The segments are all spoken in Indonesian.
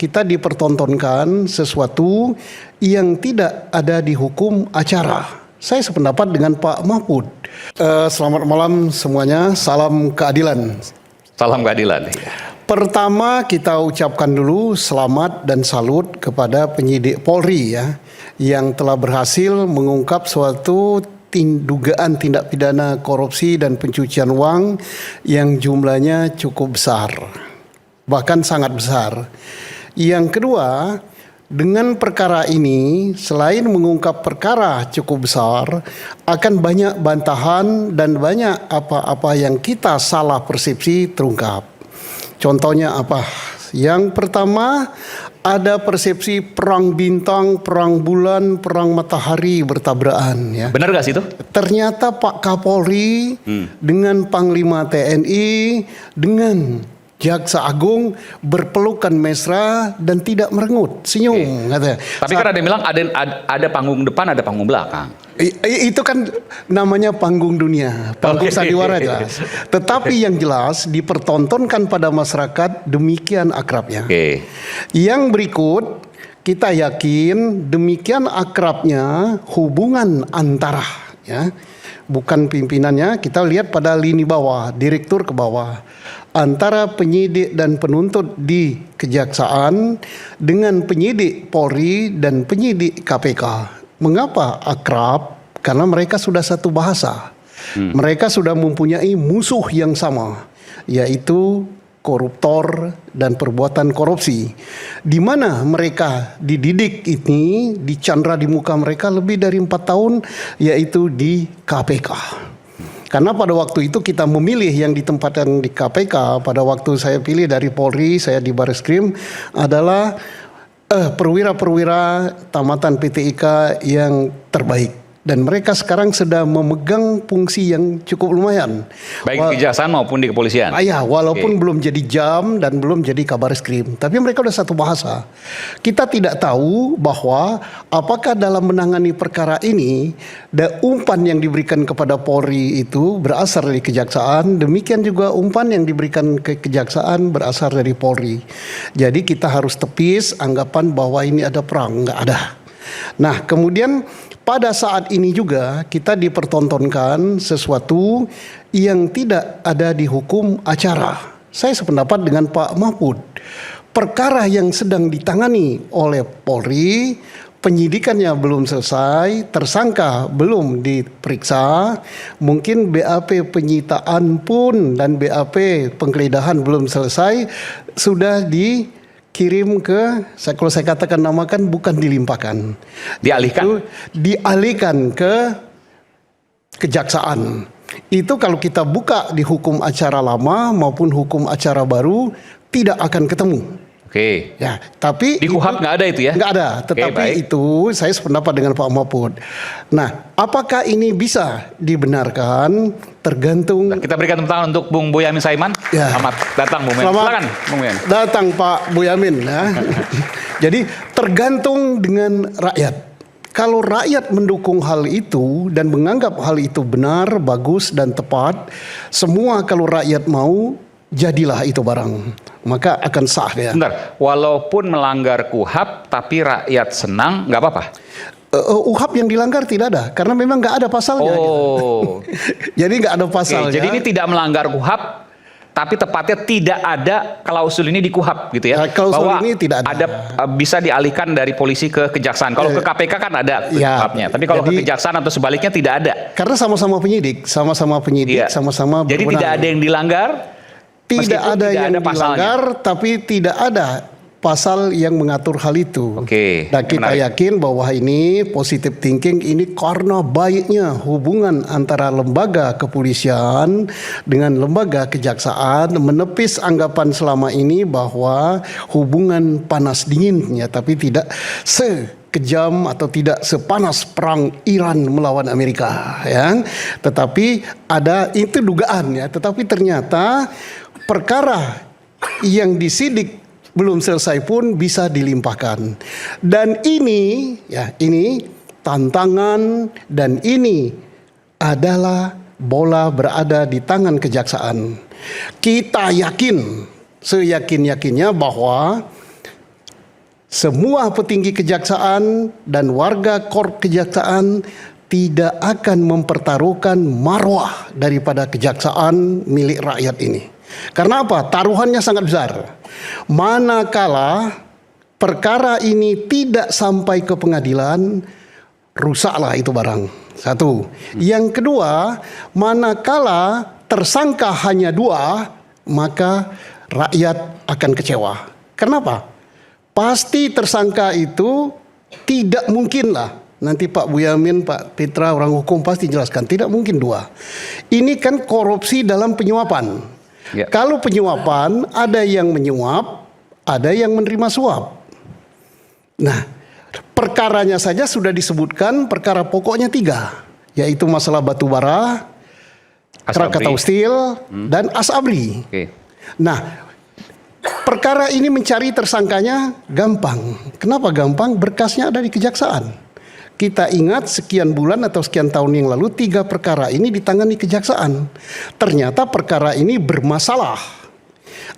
kita dipertontonkan sesuatu yang tidak ada di hukum acara. Saya sependapat dengan Pak Mahfud. Selamat malam semuanya, salam keadilan. Salam keadilan. Pertama kita ucapkan dulu selamat dan salut kepada penyidik Polri ya, yang telah berhasil mengungkap suatu dugaan tindak pidana korupsi dan pencucian uang yang jumlahnya cukup besar, bahkan sangat besar. Yang kedua, dengan perkara ini selain mengungkap perkara cukup besar, akan banyak bantahan dan banyak apa-apa yang kita salah persepsi terungkap. Contohnya apa? Yang pertama, ada persepsi perang bintang, perang bulan, perang matahari bertabrakan ya. Benar gak sih itu? Ternyata Pak Kapolri dengan Panglima TNI dengan Jaksa Agung berpelukan mesra dan tidak merengut, senyum katanya. Tapi kan ada yang bilang ada panggung depan, ada panggung belakang. Itu kan namanya panggung dunia, panggung sandiwara jelas. Tetapi yang jelas dipertontonkan pada masyarakat demikian akrabnya. Yang berikut, kita yakin demikian akrabnya hubungan antara ya, bukan pimpinannya, kita lihat pada lini bawah, direktur ke bawah, antara penyidik dan penuntut di kejaksaan dengan penyidik Polri dan penyidik KPK. Mengapa akrab? Karena mereka sudah satu bahasa. Mereka sudah mempunyai musuh yang sama, yaitu koruptor dan perbuatan korupsi. Di mana mereka dididik ini, dicandra di muka mereka lebih dari 4 tahun, yaitu di KPK. Karena pada waktu itu kita memilih yang ditempatkan di KPK, pada waktu saya pilih dari Polri, saya di Bareskrim, adalah perwira-perwira tamatan PTIK yang terbaik. Dan mereka sekarang sedang memegang fungsi yang cukup lumayan. Baik di kejaksaan maupun di kepolisian. Ya, walaupun belum jadi jam dan belum jadi kabar skrim, tapi mereka udah satu bahasa. Kita tidak tahu bahwa apakah dalam menangani perkara ini, umpan yang diberikan kepada Polri itu berasal dari kejaksaan, demikian juga umpan yang diberikan ke kejaksaan berasal dari Polri. Jadi kita harus tepis anggapan bahwa ini ada perang, nggak ada. Nah, kemudian pada saat ini juga kita dipertontonkan sesuatu yang tidak ada di hukum acara. Saya sependapat dengan Pak Mahfud. Perkara yang sedang ditangani oleh Polri, penyidikannya belum selesai, tersangka belum diperiksa, mungkin BAP penyitaan pun dan BAP penggeledahan belum selesai, sudah dikirim ke, kalau saya katakan namakan bukan dilimpahkan, dialihkan, dialihkan ke kejaksaan. Itu kalau kita buka di hukum acara lama maupun hukum acara baru tidak akan ketemu. Ya, tapi di KUHAP nggak ada itu ya? Nggak ada. Tetapi itu saya sependapat dengan Pak Mahfud. Nah, apakah ini bisa dibenarkan? Tergantung. Kita berikan tepuk tangan untuk Bung Boyamin Saiman. Ya. Selamat datang, Bung Boyamin. Silakan, Bung Boyamin. Datang Pak Boyamin. Ya. Jadi tergantung dengan rakyat. Kalau rakyat mendukung hal itu dan menganggap hal itu benar, bagus dan tepat, semua kalau rakyat mau, jadilah itu barang, maka akan sah ya. Bentar, walaupun melanggar KUHAP tapi rakyat senang, nggak apa-apa? UHAP yang dilanggar tidak ada, karena memang nggak ada pasalnya. Oh, gitu. Jadi nggak ada pasalnya. Jadi ini tidak melanggar KUHAP, tapi tepatnya tidak ada klausul ini di KUHAP gitu ya? Klausul bahwa ini tidak ada. Bisa dialihkan dari polisi ke kejaksaan. Kalau ke KPK kan ada KUHAP-nya, tapi kalau ke kejaksaan atau sebaliknya tidak ada. Karena sama-sama penyidik, sama-sama sama-sama Jadi berwenang. tidak ada yang dilanggar. Tidak ada yang dilanggar, tapi tidak ada pasal yang mengatur hal itu. Dan kita yakin bahwa ini positive thinking ini karena baiknya hubungan antara lembaga kepolisian dengan lembaga kejaksaan, menepis anggapan selama ini bahwa hubungan panas dinginnya, tapi tidak sekejam atau tidak sepanas perang Iran melawan Amerika ya. Tetapi ada itu dugaan ya, tetapi ternyata perkara yang disidik belum selesai pun bisa dilimpahkan. Dan ini ya, ini tantangan dan ini adalah bola berada di tangan kejaksaan. Kita yakin, seyakin-yakinnya bahwa semua petinggi kejaksaan dan warga korp kejaksaan tidak akan mempertaruhkan marwah daripada kejaksaan milik rakyat ini. Karena apa? Taruhannya sangat besar. Manakala perkara ini tidak sampai ke pengadilan, rusaklah itu barang. Satu. Yang kedua, manakala tersangka hanya 2, maka rakyat akan kecewa. Kenapa? Pasti tersangka itu tidak mungkin lah. Nanti Pak Boyamin, Pak Pitra, orang hukum pasti jelaskan. Tidak mungkin 2. Ini kan korupsi dalam penyuapan. Ya. Kalau penyuapan, ada yang menyuap, ada yang menerima suap. Nah, perkaranya saja sudah disebutkan, perkara pokoknya 3. Yaitu masalah batubara, Krakatau Steel, dan Asabri. Nah, perkara ini mencari tersangkanya gampang. Kenapa gampang? Berkasnya ada di kejaksaan. Kita ingat sekian bulan atau sekian tahun yang lalu 3 perkara ini ditangani kejaksaan. Ternyata perkara ini bermasalah.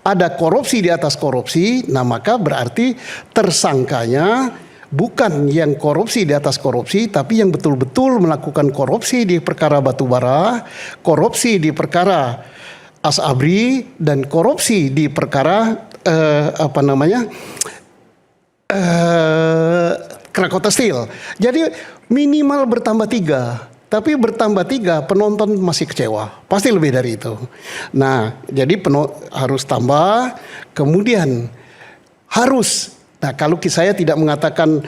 Ada korupsi di atas korupsi, nah maka berarti tersangkanya bukan yang korupsi di atas korupsi, tapi yang betul-betul melakukan korupsi di perkara batubara, korupsi di perkara Asabri, dan korupsi di perkara Krakatau Steel. Jadi minimal bertambah 3. Tapi bertambah 3 penonton masih kecewa. Pasti lebih dari itu. Nah, jadi harus tambah. Kemudian harus. Nah, kalau saya tidak mengatakan,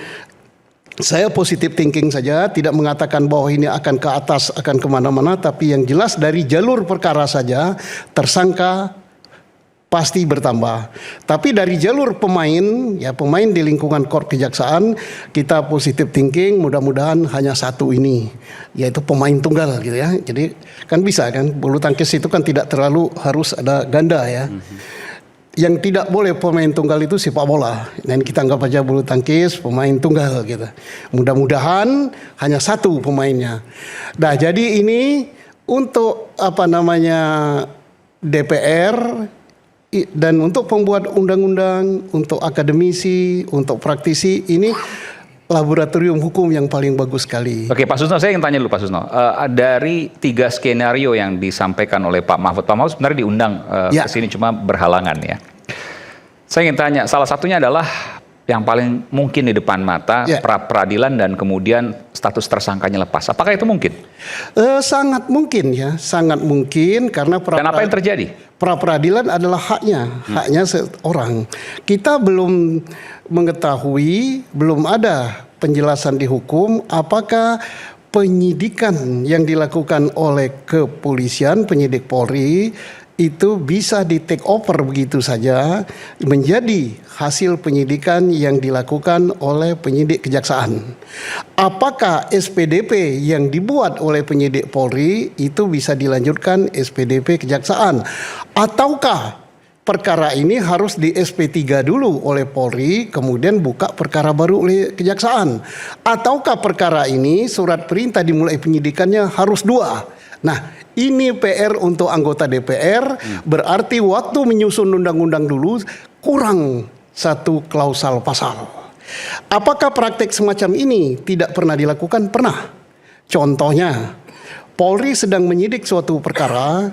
saya positive thinking saja, tidak mengatakan bahwa ini akan ke atas, akan kemana-mana. Tapi yang jelas dari jalur perkara saja, tersangka pasti bertambah. Tapi dari jalur pemain, ya pemain di lingkungan korp kejaksaan, kita positive thinking, mudah-mudahan hanya 1 ini, yaitu pemain tunggal gitu ya. Jadi kan bisa kan, bulu tangkis itu kan tidak terlalu harus ada ganda ya. Yang tidak boleh pemain tunggal itu sepak bola. Dan kita anggap aja bulu tangkis pemain tunggal gitu. Mudah-mudahan hanya 1 pemainnya. Nah, jadi ini untuk DPR dan untuk pembuat undang-undang, untuk akademisi, untuk praktisi, ini laboratorium hukum yang paling bagus sekali. Oke, Pak Susno, saya ingin tanya dulu Pak Susno. Dari 3 skenario yang disampaikan oleh Pak Mahfud sebenarnya diundang ke sini cuma berhalangan ya. Saya ingin tanya, salah satunya adalah yang paling mungkin di depan mata, pra-peradilan dan kemudian status tersangkanya lepas. Apakah itu mungkin? Sangat mungkin ya, sangat mungkin karena dan apa yang terjadi? Pra-peradilan adalah haknya seorang. Kita belum mengetahui, belum ada penjelasan di hukum apakah penyidikan yang dilakukan oleh kepolisian, penyidik Polri itu bisa di take over begitu saja menjadi hasil penyidikan yang dilakukan oleh penyidik kejaksaan. Apakah SPDP yang dibuat oleh penyidik Polri itu bisa dilanjutkan SPDP kejaksaan, ataukah perkara ini harus di SP3 dulu oleh Polri, kemudian buka perkara baru oleh kejaksaan, ataukah perkara ini surat perintah dimulai penyidikannya harus 2. Nah, ini PR untuk anggota DPR, berarti waktu menyusun undang-undang dulu kurang 1 klausal pasal. Apakah praktek semacam ini tidak pernah dilakukan? Pernah. Contohnya, Polri sedang menyidik suatu perkara,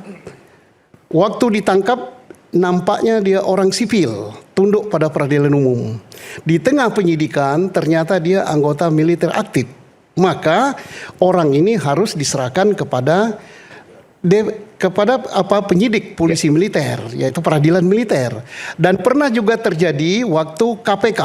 waktu ditangkap nampaknya dia orang sipil, tunduk pada peradilan umum. Di tengah penyidikan ternyata dia anggota militer aktif. Maka orang ini harus diserahkan kepada penyidik polisi militer, yaitu peradilan militer. Dan pernah juga terjadi waktu KPK,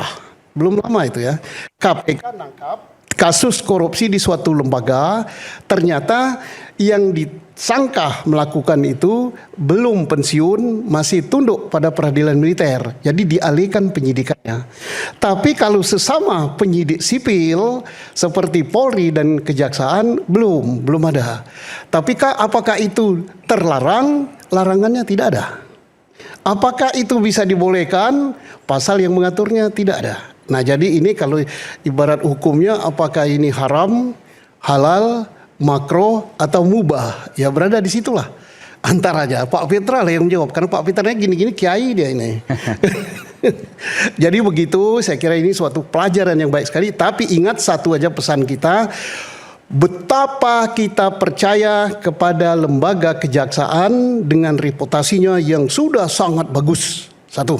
belum lama itu ya, KPK nangkap kasus korupsi di suatu lembaga, ternyata yang disangka melakukan itu belum pensiun, masih tunduk pada peradilan militer, jadi dialihkan penyidikannya. Tapi kalau sesama penyidik sipil seperti Polri dan Kejaksaan belum ada. Tapi apakah itu terlarang? Larangannya tidak ada. Apakah itu bisa dibolehkan? Pasal yang mengaturnya tidak ada. Nah, jadi ini kalau ibarat hukumnya apakah ini haram, halal, makro atau mubah, ya berada di situlah antaranya. Pak Pitra lah yang menjawab, karena Pak Pitra gini-gini kiai dia ini. Jadi begitu, saya kira ini suatu pelajaran yang baik sekali. Tapi ingat satu aja pesan kita, betapa kita percaya kepada lembaga kejaksaan dengan reputasinya yang sudah sangat bagus. Satu.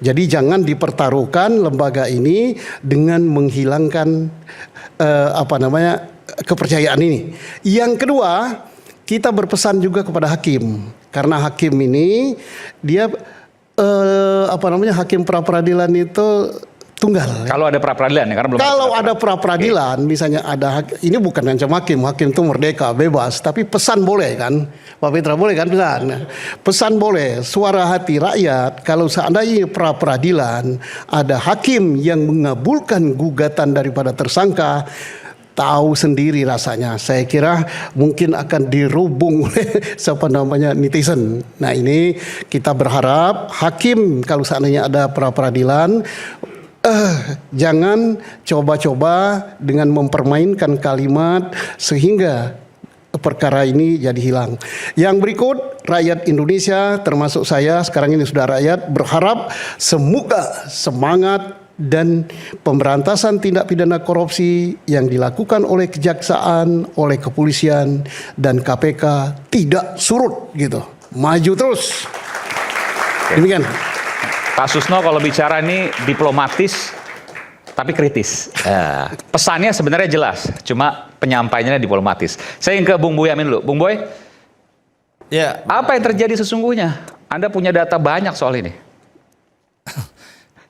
Jadi jangan dipertaruhkan lembaga ini dengan menghilangkan kepercayaan ini. Yang kedua, kita berpesan juga kepada hakim, karena hakim ini dia hakim pra peradilan itu tunggal. Kalau ada pra peradilan ya, karena belum. Kalau ada pra peradilan, misalnya ini bukan ngancam hakim itu merdeka, bebas, tapi pesan boleh kan, Pak Petra boleh kan pesan boleh, suara hati rakyat. Kalau seandainya pra peradilan ada hakim yang mengabulkan gugatan daripada tersangka, tahu sendiri rasanya. Saya kira mungkin akan dirubung oleh netizen. Nah ini kita berharap hakim kalau seandainya ada pra peradilan, jangan coba-coba dengan mempermainkan kalimat sehingga perkara ini jadi hilang. Yang berikut, rakyat Indonesia termasuk saya sekarang ini sudah rakyat, berharap semoga semangat dan pemberantasan tindak pidana korupsi yang dilakukan oleh kejaksaan, oleh kepolisian dan KPK tidak surut gitu. Maju terus. Demikian. Pak Susno kalau bicara ini diplomatis tapi kritis. Pesannya sebenarnya jelas, cuma penyampaiannya diplomatis. Saya ingin ke Bung Boyamin dulu. Bung Boy, ya, apa yang terjadi sesungguhnya? Anda punya data banyak soal ini.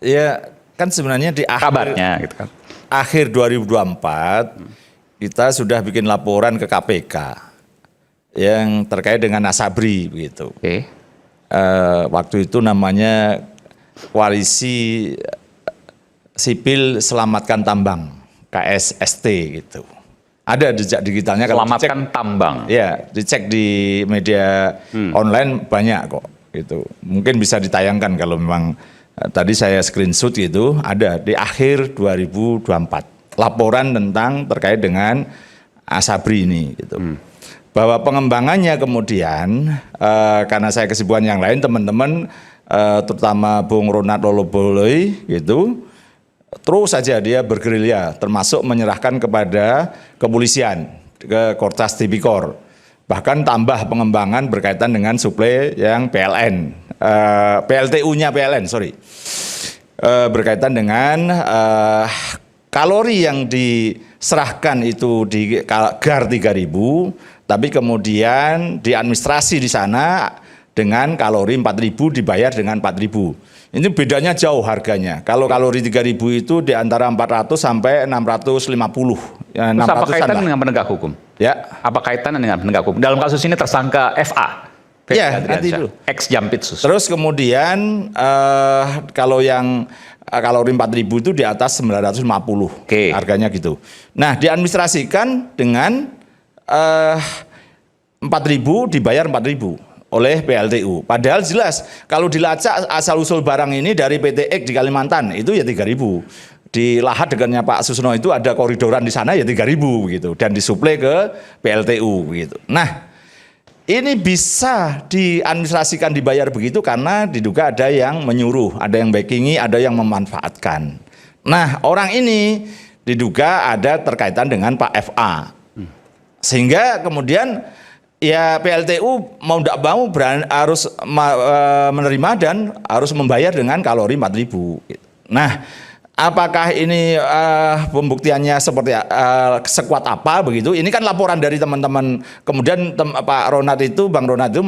Ya, kan sebenarnya di kabarnya gitu kan. Akhir 2024 kita sudah bikin laporan ke KPK yang terkait dengan Asabri begitu. Waktu itu namanya Koalisi Sipil Selamatkan Tambang, KSST gitu. Ada jejak digitalnya. Selamatkan Tambang. Ya, dicek di media online banyak kok gitu. Mungkin bisa ditayangkan kalau memang tadi saya screenshot gitu, ada di akhir 2024. Laporan tentang terkait dengan Asabri ini gitu. Bahwa pengembangannya kemudian karena saya kesibukan yang lain, teman-teman terutama Bung Ronald Loloboloi gitu, terus saja dia bergerilya, termasuk menyerahkan kepada kepolisian, ke Kortas Tipikor. Bahkan tambah pengembangan berkaitan dengan suplai yang PLN, PLTU-nya PLN, berkaitan dengan kalori yang diserahkan itu di GAR 3000, tapi kemudian diadministrasi di sana dengan kalori 4.000 dibayar dengan 4.000. Ini bedanya jauh harganya. Kalau kalori 3.000 itu di antara 400 sampai 650. Ya, terus apa kaitannya dengan penegak hukum? Ya. Apa kaitannya dengan penegak hukum? Dalam kasus ini tersangka FA. Ya, nanti dulu. Ex-Jampitsus. Terus kemudian kalau yang kalori 4.000 itu di atas 950. Harganya gitu. Nah, diadministrasikan dengan 4.000 dibayar 4.000 oleh PLTU. Padahal jelas kalau dilacak asal-usul barang ini dari PT X di Kalimantan itu ya 3.000. Di lahat dekatnya Pak Susno itu ada koridoran di sana ya 3.000 begitu, dan disuplai ke PLTU begitu. Nah, ini bisa diadministrasikan dibayar begitu karena diduga ada yang menyuruh, ada yang backingi, ada yang memanfaatkan. Nah, orang ini diduga ada terkaitan dengan Pak FA. Sehingga kemudian ya PLTU mau tidak mau harus menerima dan harus membayar dengan kalori 4.000. Nah, apakah ini pembuktiannya seperti sekuat apa begitu? Ini kan laporan dari teman-teman. Kemudian Pak Ronald itu, Bang Ronald itu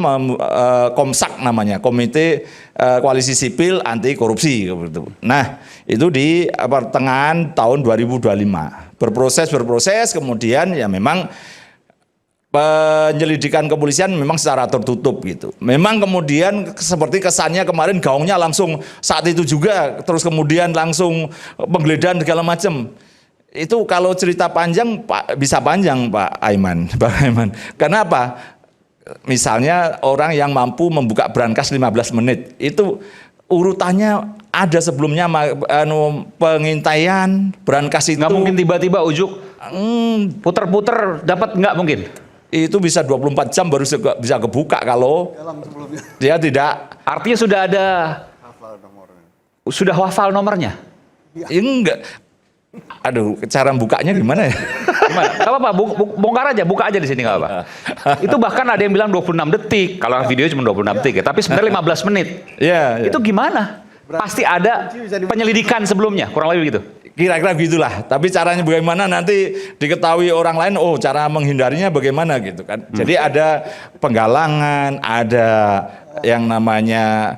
Komsak namanya, Komite Koalisi Sipil Anti Korupsi gitu. Nah, itu di pertengahan tahun 2025. Berproses kemudian ya memang penyelidikan kepolisian memang secara tertutup gitu. Memang kemudian seperti kesannya kemarin gaungnya langsung saat itu juga, terus kemudian langsung penggeledahan segala macam. Itu kalau cerita panjang bisa panjang Pak Aiman. Kenapa? Misalnya orang yang mampu membuka brankas 15 menit itu urutannya ada sebelumnya pengintaian brankas itu. Nggak mungkin tiba-tiba ujuk puter-puter dapat, nggak mungkin. Itu bisa 24 jam baru bisa kebuka kalau dia tidak. Artinya sudah ada sudah hafal nomornya? Ya, enggak. Aduh, cara bukanya gimana ya? Gimana? Gak apa-apa, bongkar aja, buka aja di sini gak apa. Itu bahkan ada yang bilang 26 detik, kalau videonya cuma 26 detik ya, tapi sebenarnya 15 menit. Ya. Itu gimana? Pasti ada penyelidikan sebelumnya, kurang lebih gitu. Kira-kira gitulah. Tapi caranya bagaimana nanti diketahui orang lain, oh cara menghindarinya bagaimana gitu kan. Jadi ada penggalangan, ada yang namanya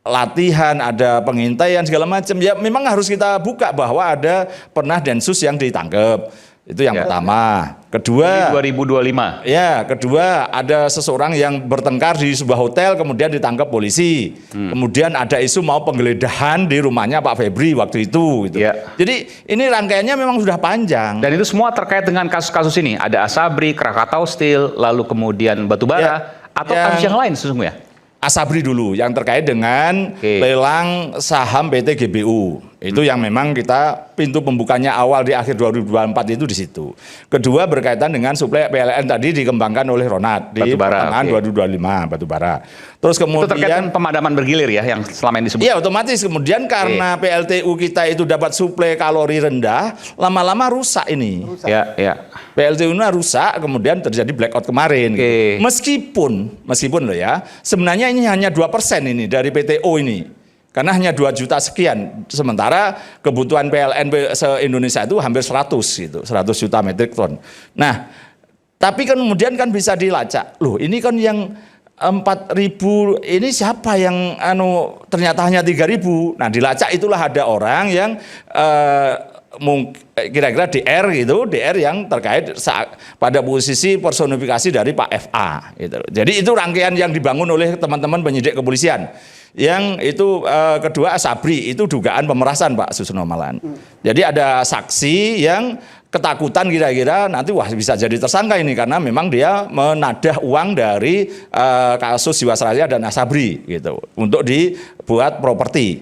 latihan, ada pengintaian segala macam. Ya memang harus kita buka bahwa ada pernah Densus yang ditangkap. Itu yang pertama. Kedua, 2025. Ya, kedua ada seseorang yang bertengkar di sebuah hotel kemudian ditangkap polisi. Kemudian ada isu mau penggeledahan di rumahnya Pak Febri waktu itu gitu. Ya. Jadi ini rangkaiannya memang sudah panjang. Dan itu semua terkait dengan kasus-kasus ini. Ada Asabri, Krakatau Steel, lalu kemudian Batubara, atau kasus yang lain sesungguhnya? Asabri dulu yang terkait dengan lelang saham PT GBU. Itu yang memang kita pintu pembukanya awal di akhir 2024 itu di situ. Kedua berkaitan dengan suplai PLN tadi dikembangkan oleh Ronat di pertengahan 2025 Batubara. Terus kemudian itu terkait dengan pemadaman bergilir ya yang selama ini disebut. Iya, otomatis kemudian karena PLTU kita itu dapat suplai kalori rendah, lama-lama rusak ini. Ya, ya. PLTU-nya rusak, kemudian terjadi blackout kemarin. Gitu. Meskipun loh ya, sebenarnya ini hanya 2% ini dari PTO ini. Karena hanya 2 juta sekian, sementara kebutuhan PLN se-Indonesia itu hampir 100 gitu, 100 juta metrik ton. Nah, tapi kan kemudian kan bisa dilacak. Loh, ini kan yang 4.000 ini siapa yang ternyata hanya 3.000. Nah, dilacak itulah ada orang yang kira-kira DR gitu, DR yang terkait pada posisi personifikasi dari Pak FA gitu. Jadi itu rangkaian yang dibangun oleh teman-teman penyidik kepolisian. Yang itu kedua Asabri itu dugaan pemerasan Pak Susno Malan. Jadi ada saksi yang ketakutan kira-kira nanti wah bisa jadi tersangka ini karena memang dia menadah uang dari kasus Jiwasraya dan Asabri gitu untuk dibuat properti.